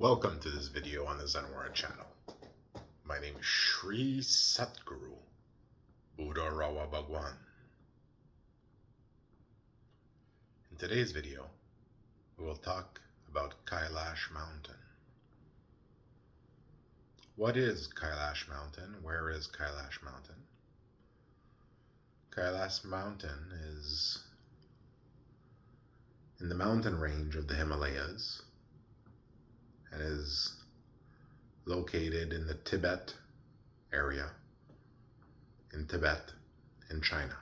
Welcome to this video on the Zenwara channel. My name is Sri Satguru, Buddha Rawa Bhagwan. In today's video, we will talk about Kailash Mountain. What is Kailash Mountain? Where is Kailash Mountain? Kailash Mountain is in the mountain range of the Himalayas and is located in the Tibet area, in Tibet, in China.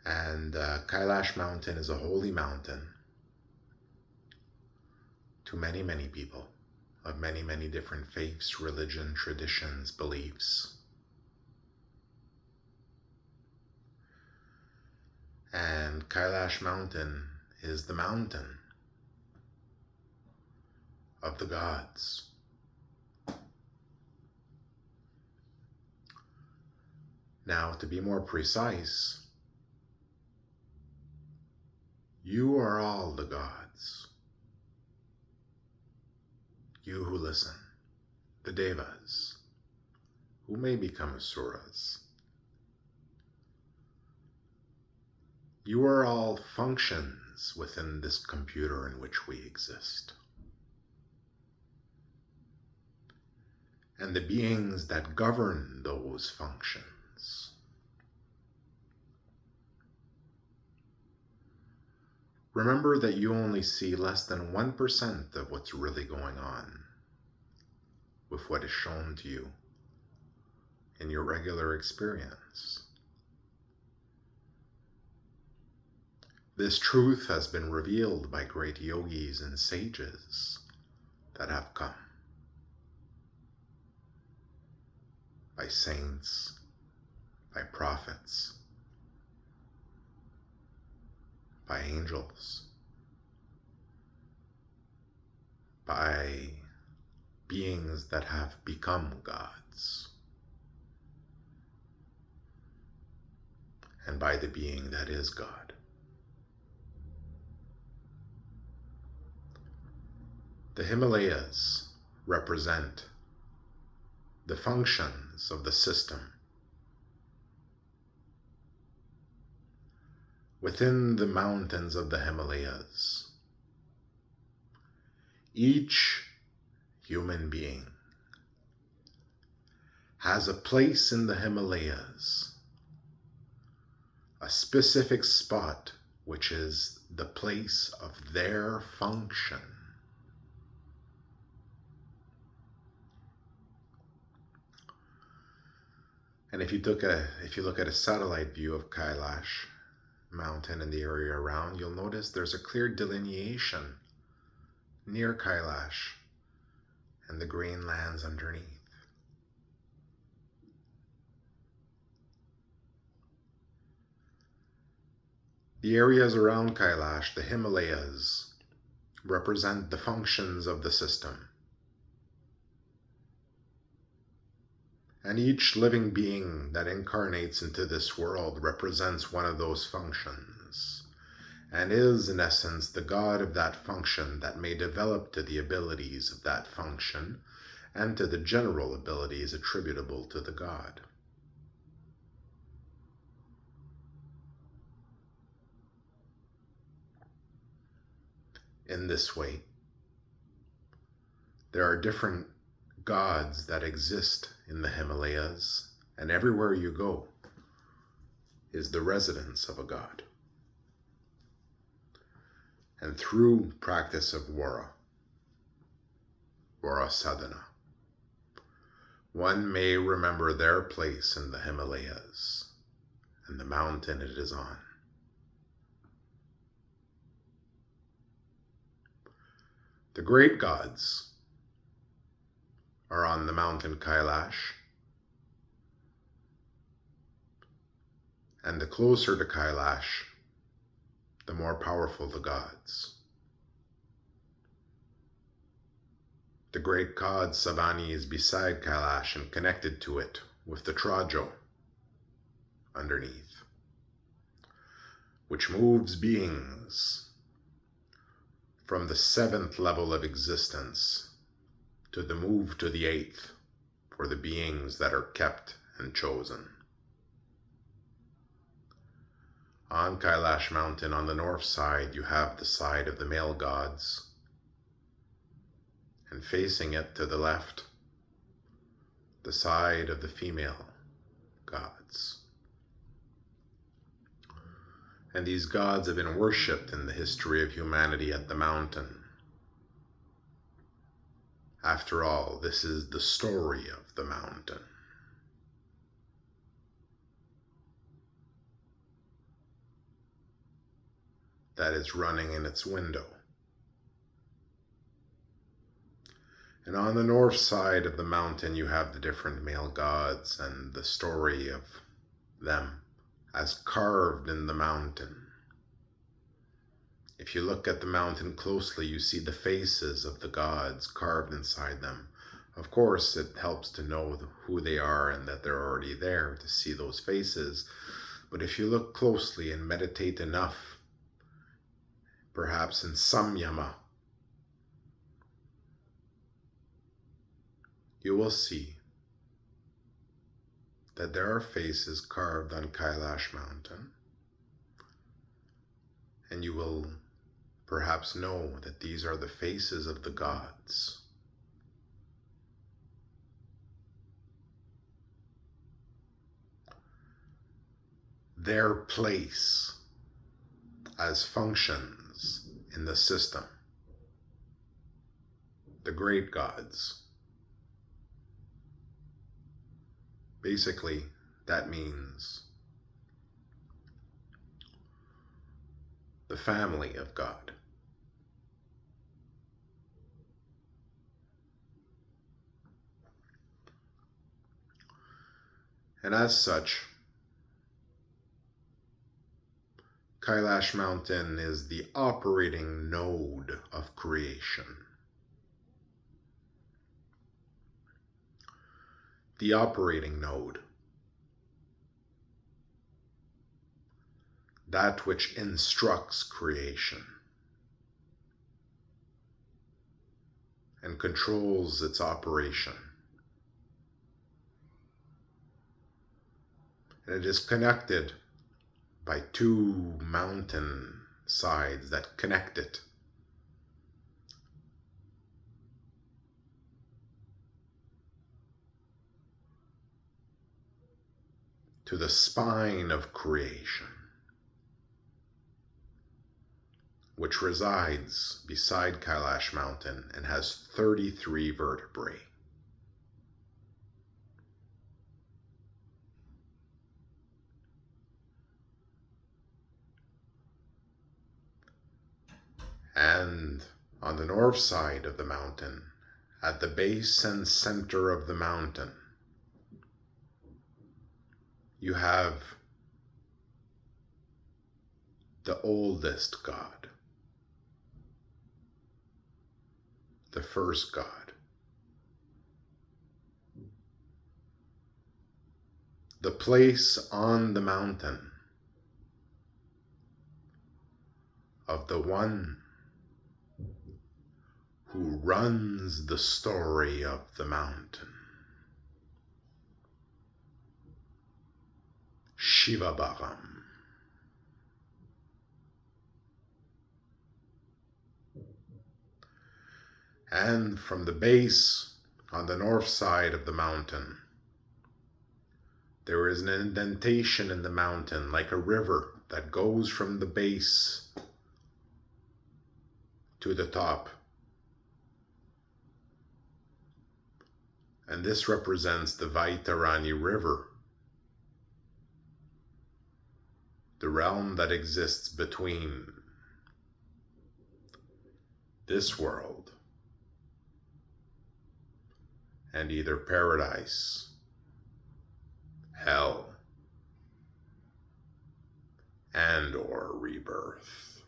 And Kailash Mountain is a holy mountain to many, many people of many, many different faiths, religion, traditions, beliefs. And Kailash Mountain is the mountain of the gods. Now, to be more precise, you are all the gods. You who listen, the devas, who may become asuras. You are all functions within this computer in which we exist. And the beings that govern those functions. Remember that you only see less than 1% of what's really going on with what is shown to you in your regular experience. This truth has been revealed by great yogis and sages that have come, by saints, by prophets, by angels, by beings that have become gods, and by the being that is God. The Himalayas represent the functions of the system. Within the mountains of the Himalayas, each human being has a place in the Himalayas, a specific spot which is the place of their function. And if you look at a satellite view of Kailash Mountain and the area around, you'll notice there's a clear delineation near Kailash and the green lands underneath. The areas around Kailash, the Himalayas, represent the functions of the system. And each living being that incarnates into this world represents one of those functions, and is, in essence, the god of that function that may develop to the abilities of that function and to the general abilities attributable to the god. In this way, there are different gods that exist in the Himalayas, and everywhere you go is the residence of a god. And through practice of Vara sadhana, one may remember their place in the Himalayas and the mountain it is on. The great gods are on the mountain Kailash, and the closer to Kailash, the more powerful the gods. The great god Savani is beside Kailash and connected to it with the Trajo underneath, which moves beings from the 7th level of existence to the move to the 8th for the beings that are kept and chosen. On Kailash Mountain, on the north side, you have the side of the male gods, and facing it to the left, the side of the female gods. And these gods have been worshipped in the history of humanity at the mountain. After all, this is the story of the mountain. That is running in its window. And on the north side of the mountain, you have the different male gods and the story of them as carved in the mountain. If you look at the mountain closely, you see the faces of the gods carved inside them. Of course, it helps to know who they are and that they're already there to see those faces. But if you look closely and meditate enough, perhaps in samyama, you will see that there are faces carved on Kailash Mountain, and you will perhaps know that these are the faces of the gods. Their place as functions in the system, the great gods. Basically, that means the family of God. And as such, Kailash Mountain is the operating node of creation. The operating node. That which instructs creation and controls its operation. And it is connected by 2 mountain sides that connect it. To the spine of creation, which resides beside Kailash Mountain and has 33 vertebrae. And on the north side of the mountain, at the base and center of the mountain, you have the oldest God, the first God, the place on the mountain of the one who runs the story of the mountain, Shiva. And from the base on the north side of the mountain, there is an indentation in the mountain like a river that goes from the base to the top. And this represents the Vaitarani River, the realm that exists between this world and either paradise, hell, and or rebirth.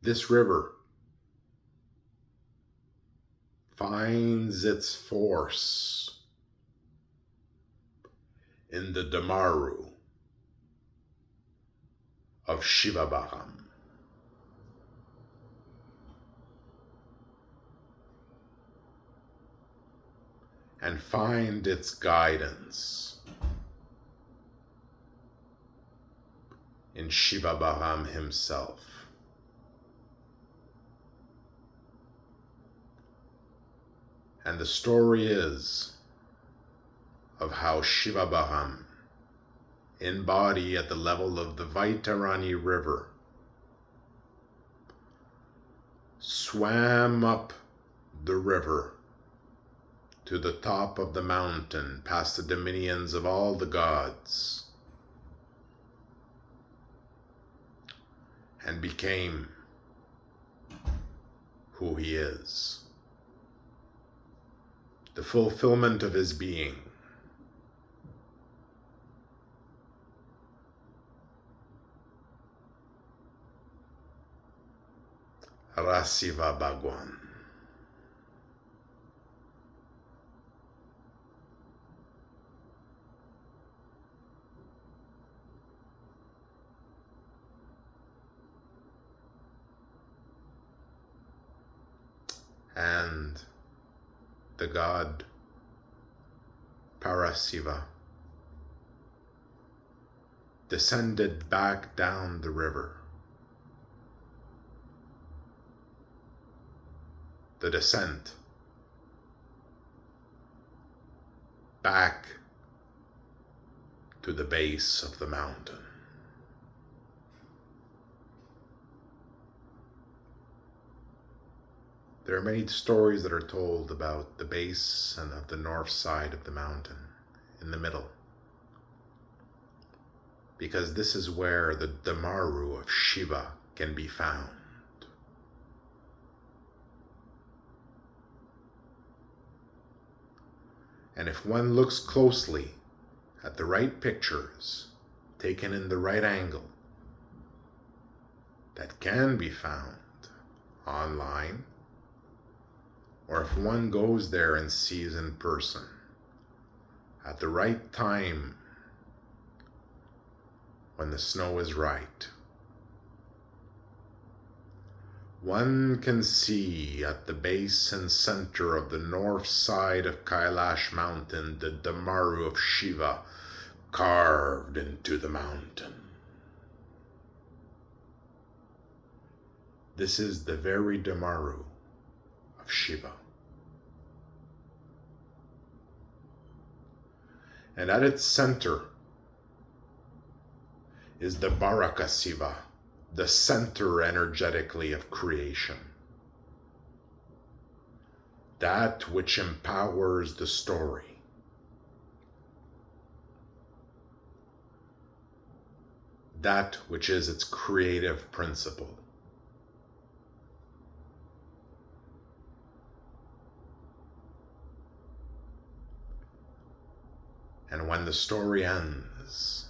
This river finds its force in the Damaru of Shiva Baham. And find its guidance in Shiva Baham himself. And the story is of how Shiva Baham, in body at the level of the Vaitarani River, swam up the river to the top of the mountain, past the dominions of all the gods, and became who he is. The fulfillment of his being. Rasiva Bhagwan. And the god Parasiva descended back down the river. The descent back to the base of the mountain. There are many stories that are told about the base and of the north side of the mountain, in the middle. Because this is where the Damaru of Shiva can be found. And if one looks closely at the right pictures, taken in the right angle, that can be found online, or if one goes there and sees in person, at the right time, when the snow is right, one can see at the base and center of the north side of Kailash mountain the Damaru of Shiva carved into the mountain. This is the very Damaru of Shiva. And at its center is the Baraka Shiva, the center energetically of creation. That which empowers the story. That which is its creative principle. And when the story ends,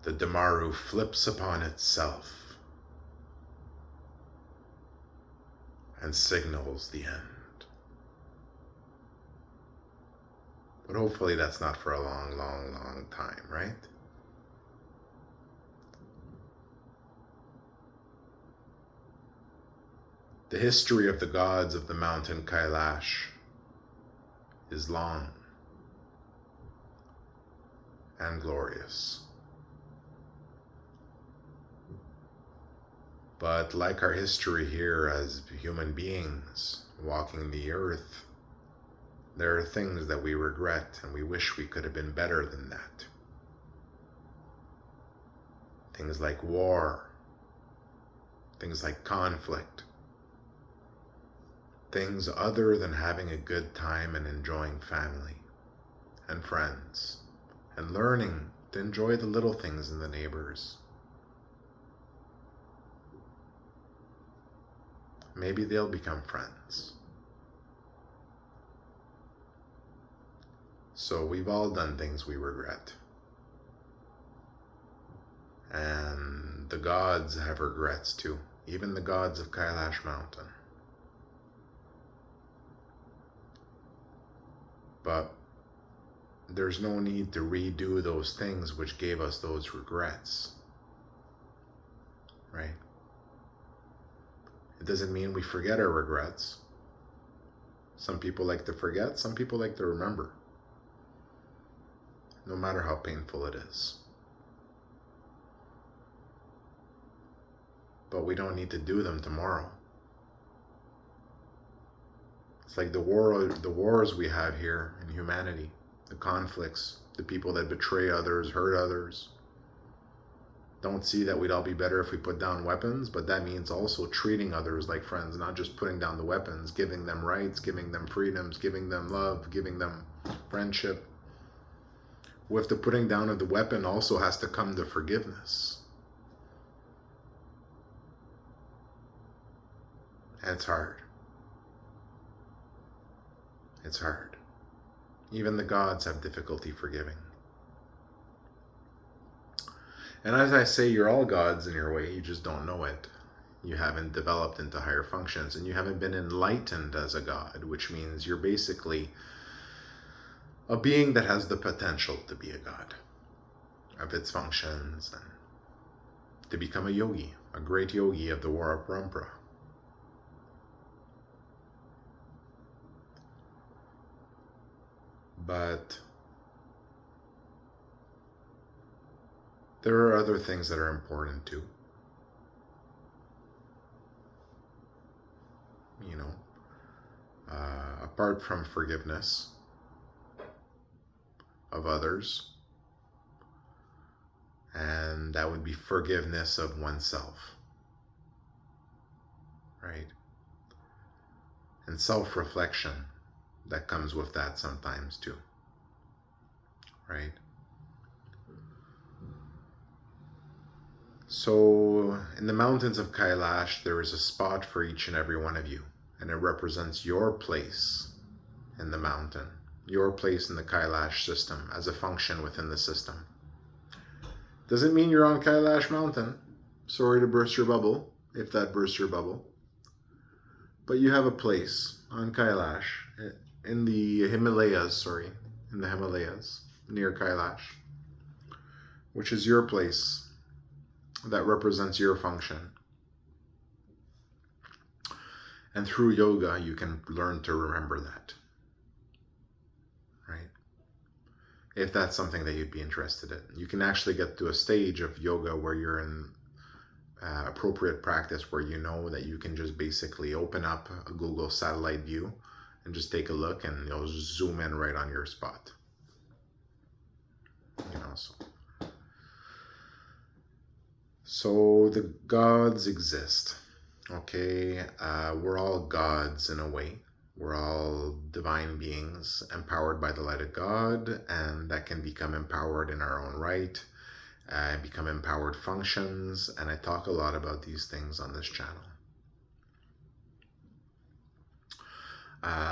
the Damaru flips upon itself and signals the end. But hopefully that's not for a long, long, long time, right? The history of the gods of the mountain Kailash is long and glorious. But like our history here as human beings walking the earth, there are things that we regret and we wish we could have been better than that. Things like war, things like conflict, things other than having a good time and enjoying family and friends and learning to enjoy the little things in the neighbors. Maybe they'll become friends. So we've all done things we regret. And the gods have regrets too, even the gods of Kailash Mountain. But there's no need to redo those things which gave us those regrets, right? It doesn't mean we forget our regrets. Some people like to forget, some people like to remember, no matter how painful it is. But we don't need to do them tomorrow. It's like the wars we have here in humanity, the conflicts, the people that betray others, hurt others. Don't see that we'd all be better if we put down weapons, but that means also treating others like friends, not just putting down the weapons, giving them rights, giving them freedoms, giving them love, giving them friendship. With the putting down of the weapon also has to come the forgiveness. And it's hard. It's hard. Even the gods have difficulty forgiving. And as I say, you're all gods in your way, you just don't know it. You haven't developed into higher functions, and you haven't been enlightened as a god, which means you're basically a being that has the potential to be a god of its functions and to become a yogi, a great yogi of the Vara Parampara. But there are other things that are important too. You know, apart from forgiveness of others, and that would be forgiveness of oneself, right? And self-reflection that comes with that sometimes too, right? So in the mountains of Kailash, there is a spot for each and every one of you, and it represents your place in the mountain, your place in the Kailash system as a function within the system. Doesn't mean you're on Kailash mountain. Sorry to burst your bubble, if that bursts your bubble. But you have a place on Kailash, in the Himalayas, near Kailash, which is your place that represents your function. And through yoga, you can learn to remember that, right? If that's something that you'd be interested in. You can actually get to a stage of yoga where you're in appropriate practice, where you know that you can just basically open up a Google satellite view and just take a look, and you'll just zoom in right on your spot. You know, so the gods exist, okay? We're all gods in a way. We're all divine beings empowered by the light of God, and that can become empowered in our own right, become empowered functions, and I talk a lot about these things on this channel.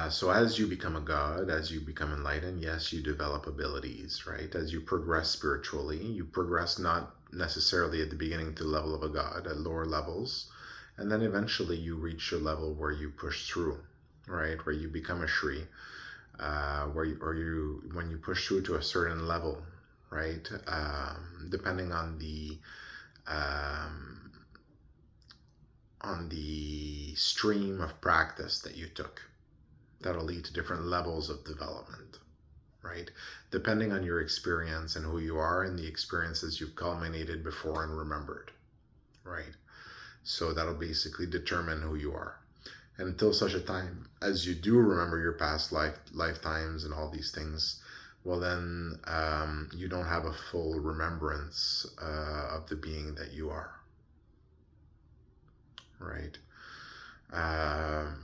So as you become a god, as you become enlightened, yes, you develop abilities, right? As you progress spiritually, you progress not necessarily at the beginning to the level of a god, at lower levels, and then eventually you reach a level where you push through, right? Where you become a Shri, when you push through to a certain level, right? Depending on the stream of practice that you took. That'll lead to different levels of development, right? Depending on your experience and who you are and the experiences you've culminated before and remembered, right? So that'll basically determine who you are. And until such a time as you do remember your past lifetimes and all these things, well then you don't have a full remembrance of the being that you are, right?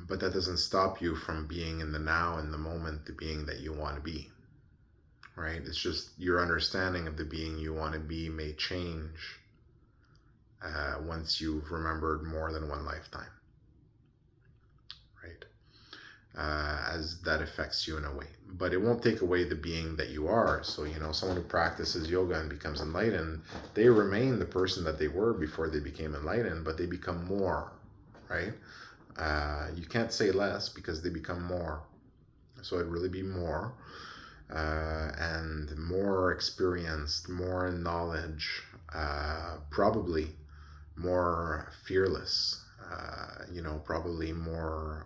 But that doesn't stop you from being in the now, in the moment, the being that you want to be, right? It's just your understanding of the being you want to be may change once you've remembered more than one lifetime, right? As that affects you in a way. But it won't take away the being that you are. So, you know, someone who practices yoga and becomes enlightened, they remain the person that they were before they became enlightened, but they become more, right? You can't say less because they become more. So it'd really be more. and more experienced, more in knowledge, probably more fearless, probably more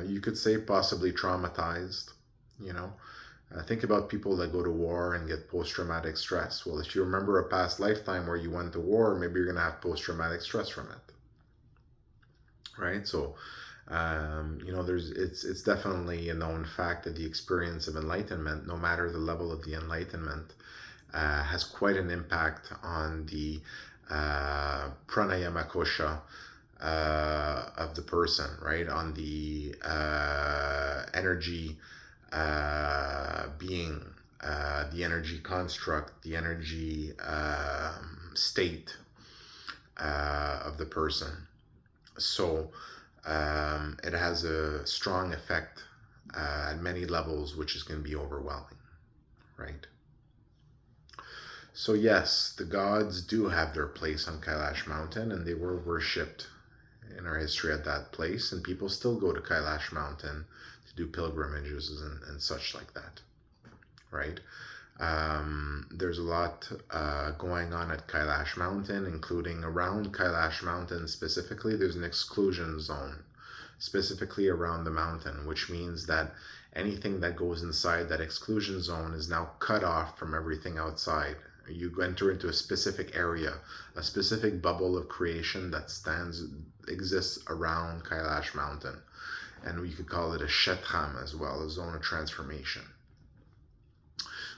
you could say possibly traumatized, you know. Think about people that go to war and get post-traumatic stress. Well, if you remember a past lifetime where you went to war, maybe you're going to have post-traumatic stress from it, right? So, it's definitely a known fact that the experience of enlightenment, no matter the level of the enlightenment, has quite an impact on the pranayama kosha of the person, right? On the energy being, the energy construct, the energy state of the person. So it has a strong effect at many levels, which is going to be overwhelming, right? So yes, the gods do have their place on Kailash Mountain, and they were worshipped in our history at that place, and people still go to Kailash Mountain to do pilgrimages and such like that, right? There's a lot going on at Kailash Mountain, including around Kailash Mountain specifically. There's an exclusion zone specifically around the mountain, which means that anything that goes inside that exclusion zone is now cut off from everything outside. You enter into a specific area, a specific bubble of creation that exists around Kailash Mountain. And we could call it a Shetram as well, a zone of transformation.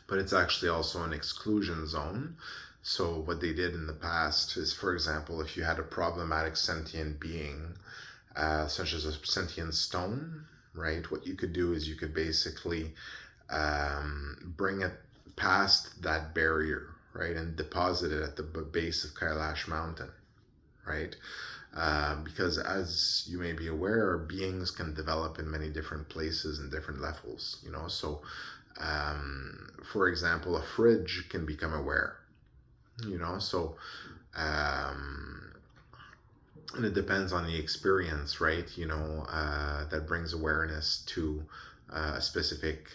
But it's actually also an exclusion zone. So what they did in the past is, for example, if you had a problematic sentient being, such as a sentient stone, right? What you could do is you could basically bring it past that barrier, right? And deposit it at the base of Kailash Mountain, right? Because as you may be aware, beings can develop in many different places and different levels, so for example, a fridge can become aware, so and it depends on the experience, right? That brings awareness to a specific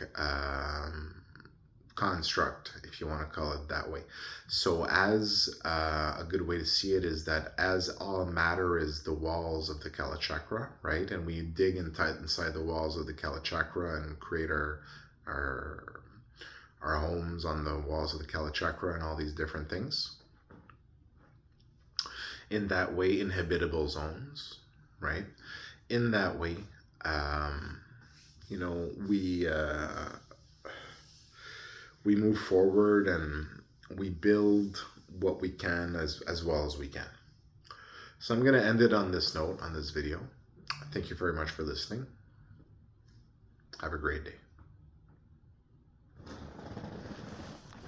construct, if you want to call it that way. So as a good way to see it is that as all matter is the walls of the Kala Chakra, right? And we dig inside the walls of the Kala Chakra and create our homes on the walls of the Kala Chakra and all these different things. In that way, inhabitable zones, right? In that way, we move forward and we build what we can as well as we can. So I'm going to end it on this note, on this video. Thank you very much for listening. Have a great day.